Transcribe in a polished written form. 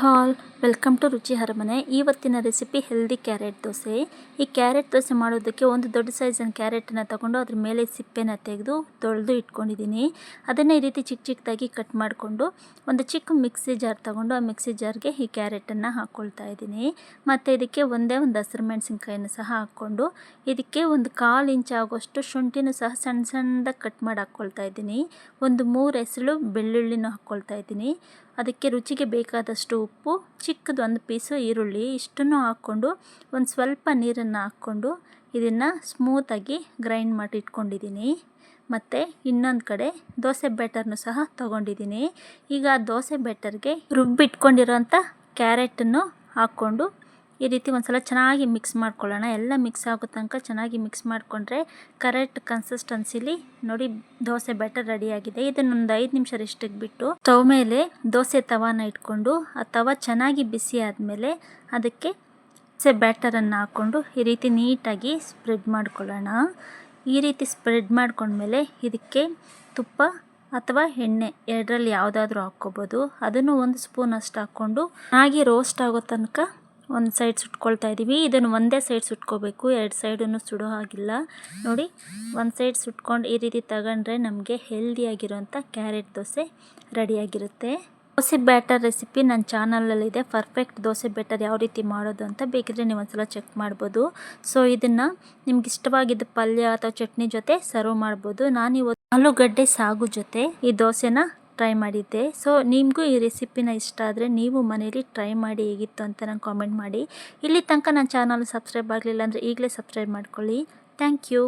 Hall welcome to ರುಚಿ ಅರಮನೆ. ಇವತ್ತಿನ ರೆಸಿಪಿ ಹೆಲ್ದಿ ಕ್ಯಾರೆಟ್ ದೋಸೆ. ಈ ಕ್ಯಾರೆಟ್ ದೋಸೆ ಮಾಡೋದಕ್ಕೆ ಒಂದು ದೊಡ್ಡ ಸೈಜಿನ ಕ್ಯಾರೆಟನ್ನು ತಗೊಂಡು ಅದ್ರ ಮೇಲೆ ಸಿಪ್ಪೆನ ತೆಗೆದು ತೊಳೆದು ಇಟ್ಕೊಂಡಿದ್ದೀನಿ. ಅದನ್ನೇ ಈ ರೀತಿ ಚಿಕ್ಕ ಚಿಕ್ಕದಾಗಿ ಕಟ್ ಮಾಡಿಕೊಂಡು ಒಂದು ಚಿಕ್ಕ ಮಿಕ್ಸಿ ಜಾರ್ ತಗೊಂಡು ಆ ಮಿಕ್ಸಿ ಜಾರ್ಗೆ ಈ ಕ್ಯಾರೆಟನ್ನು ಹಾಕ್ಕೊಳ್ತಾ ಇದ್ದೀನಿ. ಮತ್ತು ಇದಕ್ಕೆ ಒಂದು ಹಸಿರು ಮೆಣಸಿನ್ಕಾಯನ್ನು ಸಹ ಹಾಕ್ಕೊಂಡು ಇದಕ್ಕೆ ಒಂದು 1/4 ಇಂಚ್ ಆಗೋಷ್ಟು ಶುಂಠಿನೂ ಸಹ ಸಣ್ಣ ಸಣ್ಣದಾಗಿ ಕಟ್ ಮಾಡಿ ಹಾಕ್ಕೊಳ್ತಾ ಇದ್ದೀನಿ. ಒಂದು 3 ಎಸಳು ಬೆಳ್ಳುಳ್ಳಿನೂ ಹಾಕ್ಕೊಳ್ತಾ ಇದ್ದೀನಿ. ಅದಕ್ಕೆ ರುಚಿಗೆ ಬೇಕಾದಷ್ಟು ಉಪ್ಪು, ಚಿಕ್ಕದು ಒಂದು ಪೀಸು ಈರುಳ್ಳಿ, ಇಷ್ಟನ್ನು ಹಾಕ್ಕೊಂಡು ಒಂದು ಸ್ವಲ್ಪ ನೀರನ್ನು ಹಾಕ್ಕೊಂಡು ಇದನ್ನು ಸ್ಮೂತಾಗಿ ಗ್ರೈಂಡ್ ಮಾಡಿ ಇಟ್ಕೊಂಡಿದ್ದೀನಿ. ಮತ್ತು ಇನ್ನೊಂದು ಕಡೆ ದೋಸೆ ಬ್ಯಾಟರ್ನು ಸಹ ತೊಗೊಂಡಿದ್ದೀನಿ. ಈಗ ದೋಸೆ ಬ್ಯಾಟರ್ಗೆ ರುಬ್ಬಿಟ್ಕೊಂಡಿರೋಂಥ ಕ್ಯಾರೆಟನ್ನು ಹಾಕ್ಕೊಂಡು ಈ ರೀತಿ ಒಂದು ಸಲ ಚೆನ್ನಾಗಿ ಮಿಕ್ಸ್ ಮಾಡ್ಕೊಳ್ಳೋಣ. ಎಲ್ಲ ಮಿಕ್ಸ್ ಆಗೋ ತನಕ ಚೆನ್ನಾಗಿ ಮಿಕ್ಸ್ ಮಾಡಿಕೊಂಡ್ರೆ ಕರೆಕ್ಟ್ ಕನ್ಸಿಸ್ಟೆನ್ಸಿಲಿ ನೋಡಿ ದೋಸೆ ಬ್ಯಾಟರ್ ರೆಡಿಯಾಗಿದೆ. ಇದನ್ನೊಂದು 5 ನಿಮಿಷ ರೆಸ್ಟಿಗೆ ಬಿಟ್ಟು ಸ್ಟವ್ ಮೇಲೆ ದೋಸೆ ತವಾನ ಇಟ್ಕೊಂಡು ಆ ತವ ಚೆನ್ನಾಗಿ ಬಿಸಿ ಆದಮೇಲೆ ಅದಕ್ಕೆ ದೋಸೆ ಬ್ಯಾಟರನ್ನು ಹಾಕ್ಕೊಂಡು ಈ ರೀತಿ ನೀಟಾಗಿ ಸ್ಪ್ರೆಡ್ ಮಾಡ್ಕೊಳ್ಳೋಣ. ಈ ರೀತಿ ಸ್ಪ್ರೆಡ್ ಮಾಡ್ಕೊಂಡ್ಮೇಲೆ ಇದಕ್ಕೆ ತುಪ್ಪ ಅಥವಾ ಎಣ್ಣೆ ಎರಡರಲ್ಲಿ ಯಾವುದಾದ್ರೂ ಹಾಕ್ಕೋಬೋದು. ಅದನ್ನು 1 ಸ್ಪೂನ್ ಅಷ್ಟು ಹಾಕ್ಕೊಂಡು ಚೆನ್ನಾಗಿ ರೋಸ್ಟ್ ಆಗೋ ತನಕ ಒಂದು ಸೈಡ್ ಸುಟ್ಕೊಳ್ತಾ ಇದ್ದೀವಿ. ಇದನ್ನು ಒಂದೇ ಸೈಡ್ ಸುಟ್ಕೋಬೇಕು, 2 ಸೈಡನ್ನು ಸುಡೋ ಹಾಗಿಲ್ಲ. ನೋಡಿ ಒಂದು ಸೈಡ್ ಸುಟ್ಕೊಂಡು ಈ ರೀತಿ ತಗೊಂಡ್ರೆ ನಮಗೆ ಹೆಲ್ದಿಯಾಗಿರೋಂಥ ಕ್ಯಾರೆಟ್ ದೋಸೆ ರೆಡಿಯಾಗಿರುತ್ತೆ. ದೋಸೆ ಬ್ಯಾಟರ್ ರೆಸಿಪಿ ನನ್ನ ಚಾನಲಲ್ಲಿದೆ. ಪರ್ಫೆಕ್ಟ್ ದೋಸೆ ಬ್ಯಾಟರ್ ಯಾವ ರೀತಿ ಮಾಡೋದು ಅಂತ ಬೇಕಿದ್ರೆ ನೀವು ಒಂದ್ಸಲ ಚೆಕ್ ಮಾಡ್ಬೋದು. ಸೊ ಇದನ್ನು ನಿಮ್ಗೆ ಇಷ್ಟವಾಗಿದ್ದ ಪಲ್ಯ ಅಥವಾ ಚಟ್ನಿ ಜೊತೆ ಸರ್ವ್ ಮಾಡ್ಬೋದು. ನಾನಿವತ್ತು ಆಲೂಗಡ್ಡೆ ಸಾಗು ಜೊತೆ ಈ ದೋಸೆನ ಟ್ರೈ ಮಾಡಿದ್ದೆ. ಸೊ ನಿಮಗೂ ಈ ರೆಸಿಪಿನ ಇಷ್ಟ ಆದರೆ ನೀವು ಮನೇಲಿ ಟ್ರೈ ಮಾಡಿ ಹೇಗಿತ್ತು ಅಂತ ನಂಗೆ ಕಾಮೆಂಟ್ ಮಾಡಿ. ಇಲ್ಲಿ ತನಕ ನನ್ನ ಚಾನಲ್ ಸಬ್ಸ್ಕ್ರೈಬ್ ಆಗಲಿಲ್ಲ ಅಂದರೆ ಈಗಲೇ ಸಬ್ಸ್ಕ್ರೈಬ್ ಮಾಡ್ಕೊಳ್ಳಿ. Thank you.